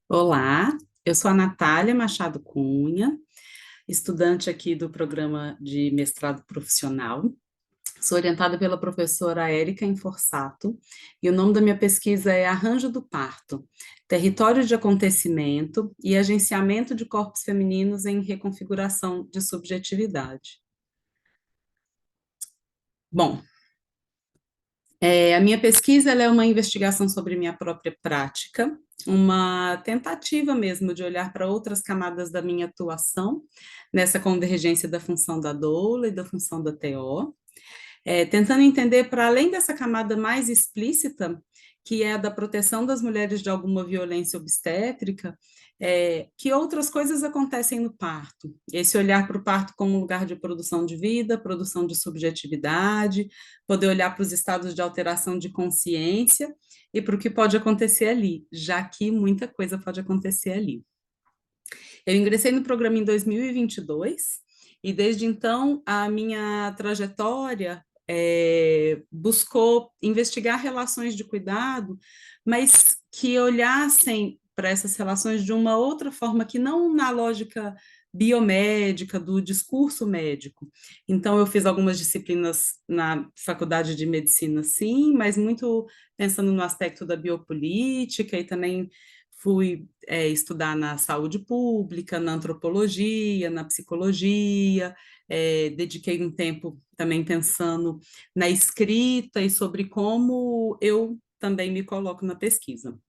Olá, eu sou a Natália Machado Cunha, estudante aqui do programa de mestrado profissional. Sou orientada pela professora Érica Inforsato e o nome da minha pesquisa é Arranjo do Parto, Território de Acontecimento e Agenciamento de Corpos Femininos em Reconfiguração de Subjetividade. Bom, a minha pesquisa ela é uma investigação sobre minha própria prática, uma tentativa mesmo de olhar para outras camadas da minha atuação nessa convergência da função da doula e da função da TO, tentando entender para além dessa camada mais explícita, que é a da proteção das mulheres de alguma violência obstétrica, que outras coisas acontecem no parto. Esse olhar para o parto como um lugar de produção de vida, produção de subjetividade, poder olhar para os estados de alteração de consciência e para o que pode acontecer ali, já que muita coisa pode acontecer ali. Eu ingressei no programa em 2022 e desde então a minha trajetória buscou investigar relações de cuidado, mas que olhassem para essas relações de uma outra forma, que não na lógica biomédica, do discurso médico. Então, eu fiz algumas disciplinas na faculdade de medicina, sim, mas muito pensando no aspecto da biopolítica e também fui estudar na saúde pública, na antropologia, na psicologia, dediquei um tempo também pensando na escrita e sobre como eu também me coloco na pesquisa.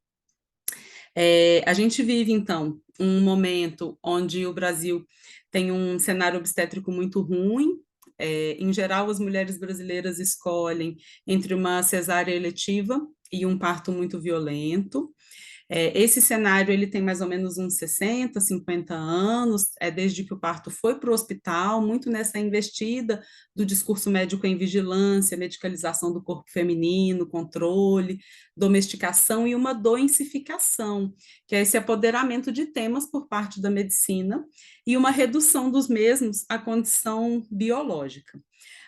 A gente vive, então, um momento onde o Brasil tem um cenário obstétrico muito ruim. Em geral, as mulheres brasileiras escolhem entre uma cesárea eletiva e um parto muito violento. Esse cenário ele tem mais ou menos uns 60, 50 anos, desde que o parto foi para o hospital, muito nessa investida do discurso médico em vigilância, medicalização do corpo feminino, controle, domesticação e uma doencificação, que é esse apoderamento de temas por parte da medicina e uma redução dos mesmos à condição biológica.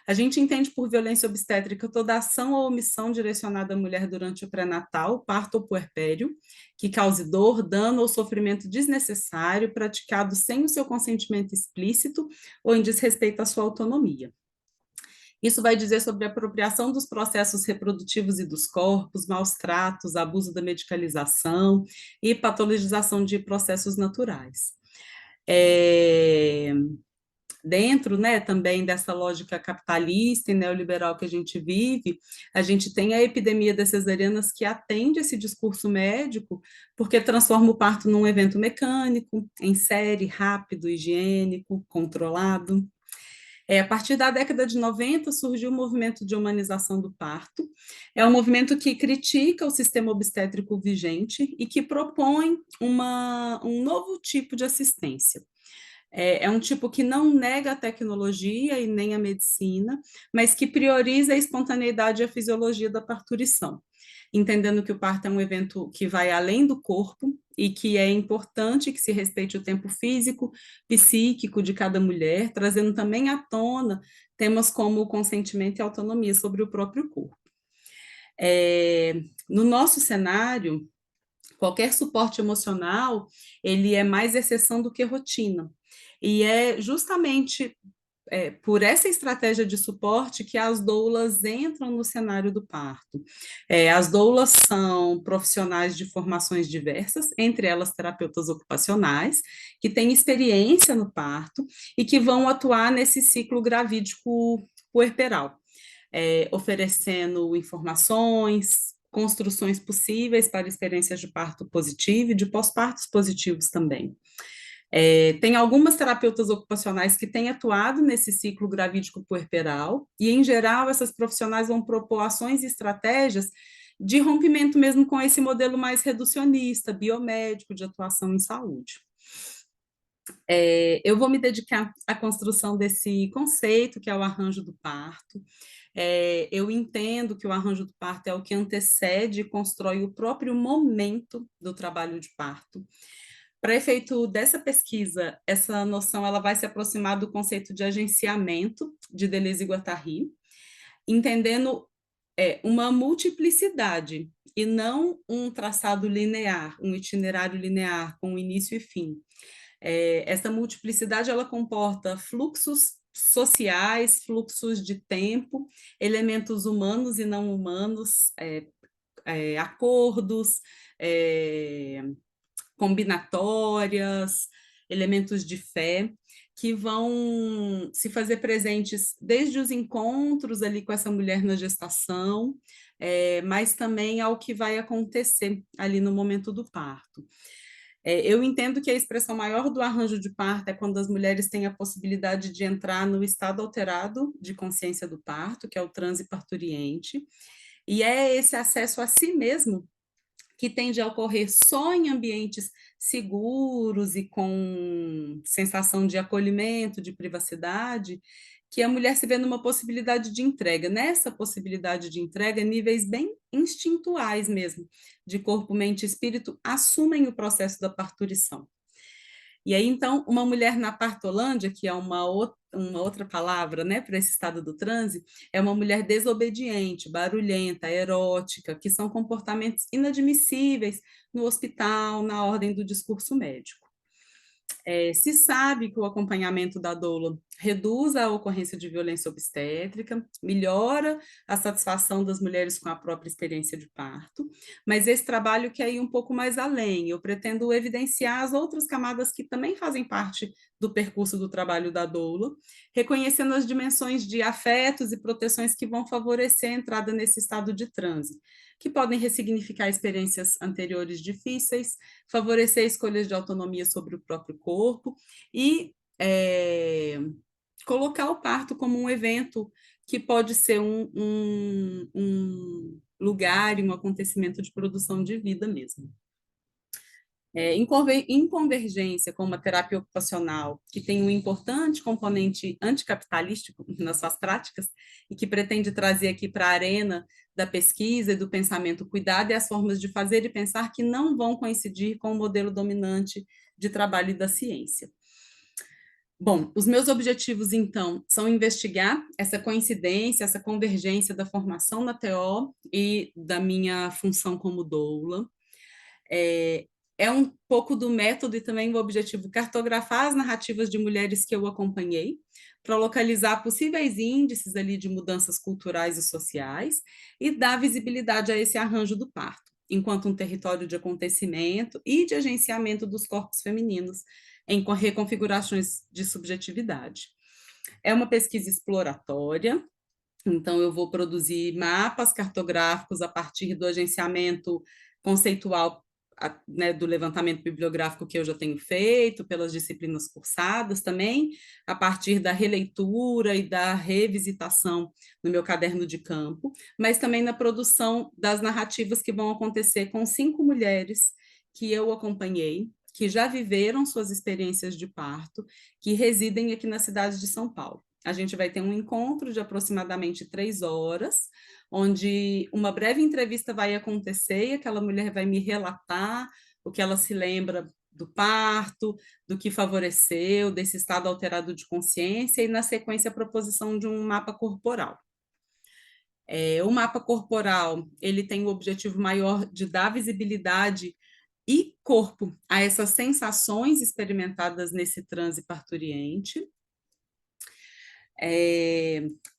A gente entende por violência obstétrica toda ação ou omissão direcionada à mulher durante o pré-natal, parto ou puerpério, que cause dor, dano ou sofrimento desnecessário, praticado sem o seu consentimento explícito ou em desrespeito à sua autonomia. Isso vai dizer sobre a apropriação dos processos reprodutivos e dos corpos, maus tratos, abuso da medicalização e patologização de processos naturais. É, Dentro, né, também dessa lógica capitalista e neoliberal que a gente vive, a gente tem a epidemia das cesarianas que atende esse discurso médico, porque transforma o parto num evento mecânico, em série, rápido, higiênico, controlado. A partir da década de 90 surgiu o movimento de humanização do parto. É um movimento que critica o sistema obstétrico vigente e que propõe um novo tipo de assistência. É um tipo que não nega a tecnologia e nem a medicina, mas que prioriza a espontaneidade e a fisiologia da parturição, entendendo que o parto é um evento que vai além do corpo e que é importante que se respeite o tempo físico, psíquico de cada mulher, trazendo também à tona temas como o consentimento e autonomia sobre o próprio corpo. No nosso cenário, qualquer suporte emocional, ele é mais exceção do que rotina. E é justamente por essa estratégia de suporte que as doulas entram no cenário do parto. As doulas são profissionais de formações diversas, entre elas terapeutas ocupacionais, que têm experiência no parto e que vão atuar nesse ciclo gravídico puerperal, oferecendo informações, construções possíveis para experiências de parto positivo e de pós-partos positivos também. Tem algumas terapeutas ocupacionais que têm atuado nesse ciclo gravídico puerperal, e, em geral, essas profissionais vão propor ações e estratégias de rompimento mesmo com esse modelo mais reducionista, biomédico, de atuação em saúde. Eu vou me dedicar à construção desse conceito, que é o arranjo do parto. Eu entendo que o arranjo do parto é o que antecede e constrói o próprio momento do trabalho de parto. Para efeito dessa pesquisa, essa noção ela vai se aproximar do conceito de agenciamento de Deleuze e Guattari, entendendo uma multiplicidade e não um traçado linear, um itinerário linear com início e fim. Essa multiplicidade ela comporta fluxos sociais, fluxos de tempo, elementos humanos e não humanos, acordos, é, combinatórias, elementos de fé, que vão se fazer presentes desde os encontros ali com essa mulher na gestação, mas também ao que vai acontecer ali no momento do parto. Eu entendo que a expressão maior do arranjo de parto é quando as mulheres têm a possibilidade de entrar no estado alterado de consciência do parto, que é o transe parturiente, e é esse acesso a si mesmo que tende a ocorrer só em ambientes seguros e com sensação de acolhimento, de privacidade, que a mulher se vê numa possibilidade de entrega. Nessa possibilidade de entrega, níveis bem instintuais mesmo, de corpo, mente e espírito, assumem o processo da parturição. E aí, então, uma mulher na partolândia, que é uma outra palavra, né, para esse estado do transe, é uma mulher desobediente, barulhenta, erótica, que são comportamentos inadmissíveis no hospital, na ordem do discurso médico. Se sabe que o acompanhamento da doula reduz a ocorrência de violência obstétrica, melhora a satisfação das mulheres com a própria experiência de parto, mas esse trabalho quer ir um pouco mais além. Eu pretendo evidenciar as outras camadas que também fazem parte do percurso do trabalho da doula, reconhecendo as dimensões de afetos e proteções que vão favorecer a entrada nesse estado de transe, que podem ressignificar experiências anteriores difíceis, favorecer escolhas de autonomia sobre o próprio corpo e colocar o parto como um evento que pode ser um lugar e um acontecimento de produção de vida mesmo. Em convergência com uma terapia ocupacional que tem um importante componente anticapitalístico nas suas práticas e que pretende trazer aqui para a arena da pesquisa e do pensamento cuidado e as formas de fazer e pensar que não vão coincidir com o modelo dominante de trabalho e da ciência. Bom, os meus objetivos, então, são investigar essa coincidência, essa convergência da formação na TO e da minha função como doula. É um pouco do método e também o objetivo cartografar as narrativas de mulheres que eu acompanhei, para localizar possíveis índices ali de mudanças culturais e sociais e dar visibilidade a esse arranjo do parto, enquanto um território de acontecimento e de agenciamento dos corpos femininos em reconfigurações de subjetividade. É uma pesquisa exploratória, então eu vou produzir mapas cartográficos a partir do agenciamento conceitual, né, do levantamento bibliográfico que eu já tenho feito, pelas disciplinas cursadas também, a partir da releitura e da revisitação no meu caderno de campo, mas também na produção das narrativas que vão acontecer com 5 mulheres que eu acompanhei, que já viveram suas experiências de parto, que residem aqui na cidade de São Paulo. A gente vai ter um encontro de aproximadamente 3 horas, onde uma breve entrevista vai acontecer e aquela mulher vai me relatar o que ela se lembra do parto, do que favoreceu, desse estado alterado de consciência, e, na sequência, a proposição de um mapa corporal. O mapa corporal ele tem o objetivo maior de dar visibilidade e corpo a essas sensações experimentadas nesse transe parturiente.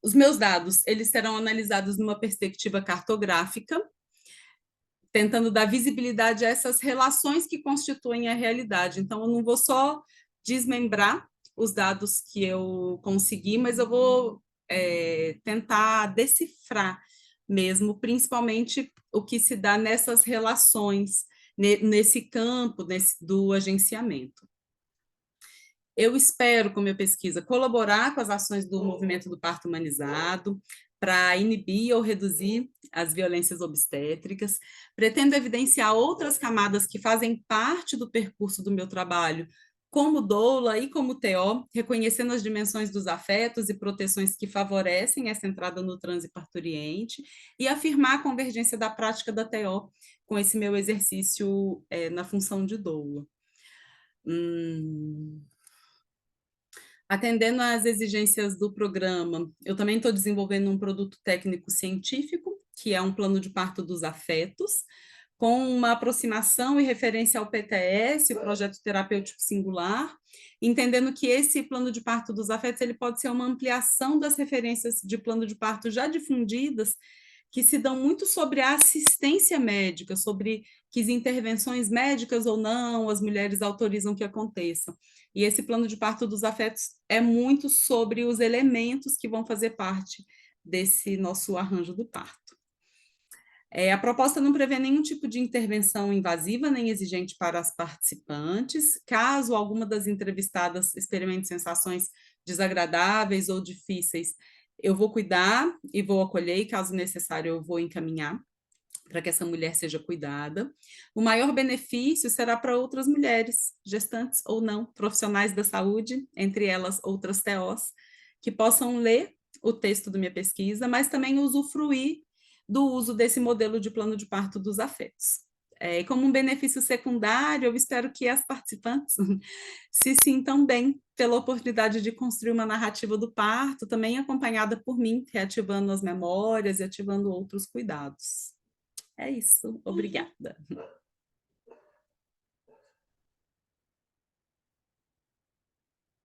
Os meus dados eles serão analisados numa perspectiva cartográfica, tentando dar visibilidade a essas relações que constituem a realidade. Então, eu não vou só desmembrar os dados que eu consegui, mas eu vou tentar decifrar mesmo, principalmente o que se dá nessas relações, nesse campo do agenciamento. Eu espero, com minha pesquisa, colaborar com as ações do movimento do parto humanizado, para inibir ou reduzir as violências obstétricas. Pretendo evidenciar outras camadas que fazem parte do percurso do meu trabalho, como doula e como TO, reconhecendo as dimensões dos afetos e proteções que favorecem essa entrada no transe parturiente, e afirmar a convergência da prática da TO com esse meu exercício na função de doula. Atendendo às exigências do programa, eu também estou desenvolvendo um produto técnico científico, que é um plano de parto dos afetos, com uma aproximação e referência ao PTS, o projeto terapêutico singular, entendendo que esse plano de parto dos afetos ele pode ser uma ampliação das referências de plano de parto já difundidas, que se dão muito sobre a assistência médica, sobre que intervenções médicas ou não as mulheres autorizam que aconteçam. E esse plano de parto dos afetos é muito sobre os elementos que vão fazer parte desse nosso arranjo do parto. A proposta não prevê nenhum tipo de intervenção invasiva nem exigente para as participantes. Caso alguma das entrevistadas experimente sensações desagradáveis ou difíceis, eu vou cuidar e vou acolher, e caso necessário, eu vou encaminhar para que essa mulher seja cuidada. O maior benefício será para outras mulheres, gestantes ou não, profissionais da saúde, entre elas outras TOs, que possam ler o texto da minha pesquisa, mas também usufruir do uso desse modelo de plano de parto dos afetos. Como um benefício secundário, eu espero que as participantes se sintam bem pela oportunidade de construir uma narrativa do parto, também acompanhada por mim, reativando as memórias e ativando outros cuidados. É isso. Obrigada.